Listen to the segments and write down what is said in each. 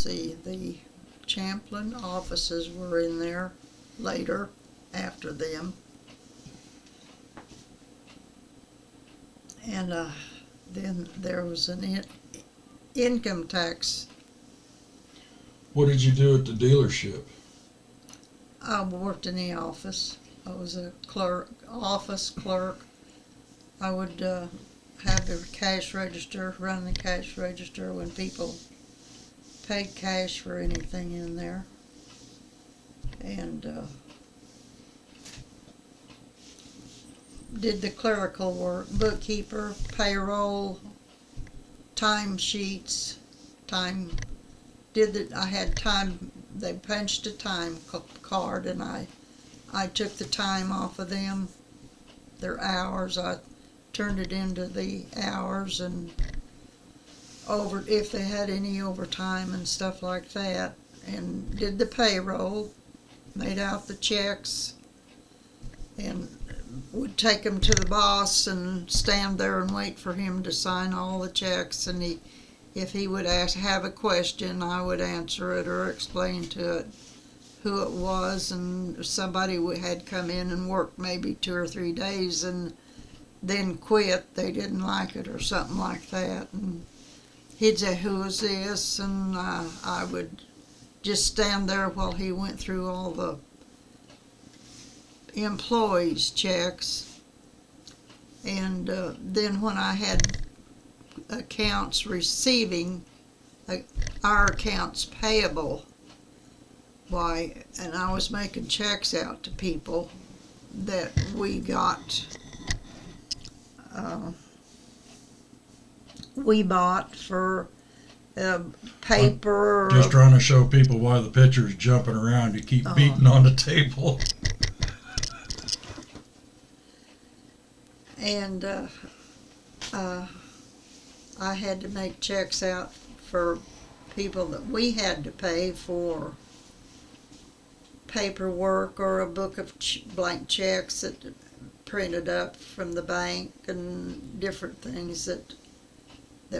see, the Champlain offices were in there later after them. And then there was an income tax. What did you do at the dealership? I worked in the office. I was a office clerk. I would have the cash register, run the cash register when people paid cash for anything in there. And did the clerical work, bookkeeper, payroll, time sheets, I had time, they punched a time card, and I took the time off of them, their hours. I turned it into the hours, and if they had any overtime and stuff like that, and did the payroll, made out the checks, and would take them to the boss and stand there and wait for him to sign all the checks. And if he would have a question, I would answer it or explain to it who it was. And if somebody had come in and worked maybe 2 or 3 days and then quit, they didn't like it or something like that, and he'd say, "Who is this?" And I would just stand there while he went through all the employees' checks. And then when I had accounts receiving, our accounts payable, and I was making checks out to people that we got, we bought for paper. Just trying to show people why the picture's jumping around. You keep beating on the table. And I had to make checks out for people that we had to pay for paperwork or a book of blank checks that printed up from the bank, and different things that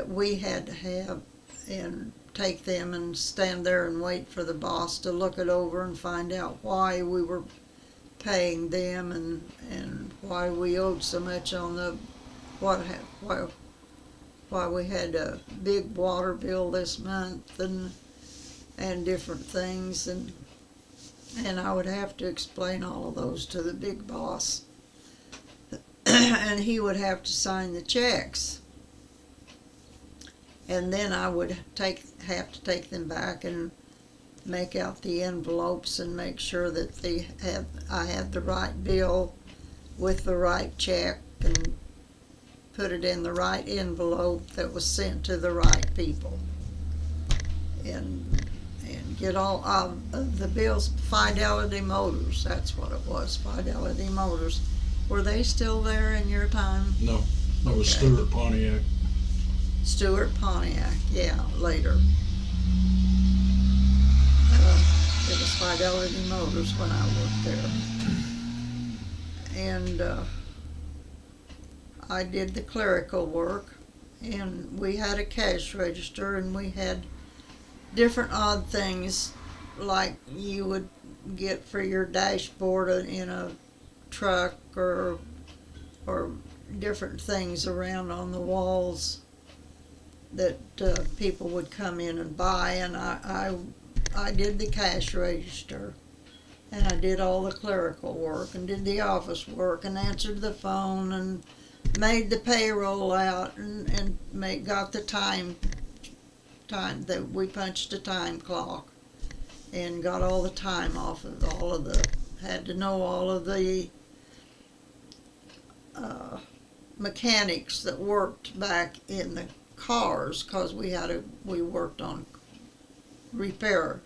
we had to have, and take them and stand there and wait for the boss to look it over and find out why we were paying them, and why we owed so much on the why we had a big water bill this month, and different things, and I would have to explain all of those to the big boss. And he would have to sign the checks, and then I would have to take them back and make out the envelopes and make sure that I had the right bill with the right check, and put it in the right envelope that was sent to the right people, and get all of the bills. Fidelity Motors, that's what it was. Fidelity Motors. Were they still there in your time? No, that was Stewart Pontiac. Stewart Pontiac, yeah, later. It was Fidelity Motors when I worked there. And I did the clerical work, and we had a cash register, and we had different odd things like you would get for your dashboard in a truck, or different things around on the walls that people would come in and buy. And I did the cash register, and I did all the clerical work, and did the office work, and answered the phone, and made the payroll out, and got the time that we punched a time clock, and got all the time off of had to know all of the mechanics that worked back in the cars, because we worked on repair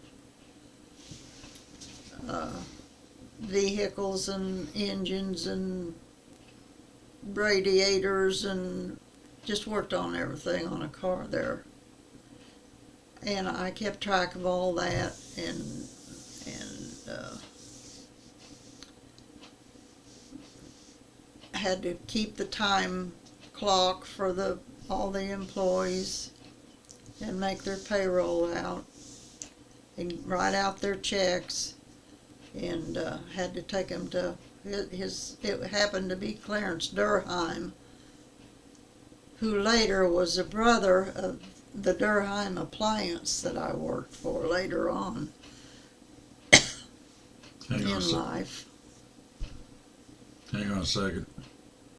vehicles and engines and radiators, and just worked on everything on a car there. And I kept track of all that, and had to keep the time clock for all the employees, and make their payroll out. and write out their checks, and had to take them to it happened to be Clarence Durheim, who later was a brother of the Durheim appliance that I worked for later on Hang on a in second. life. Hang on a second.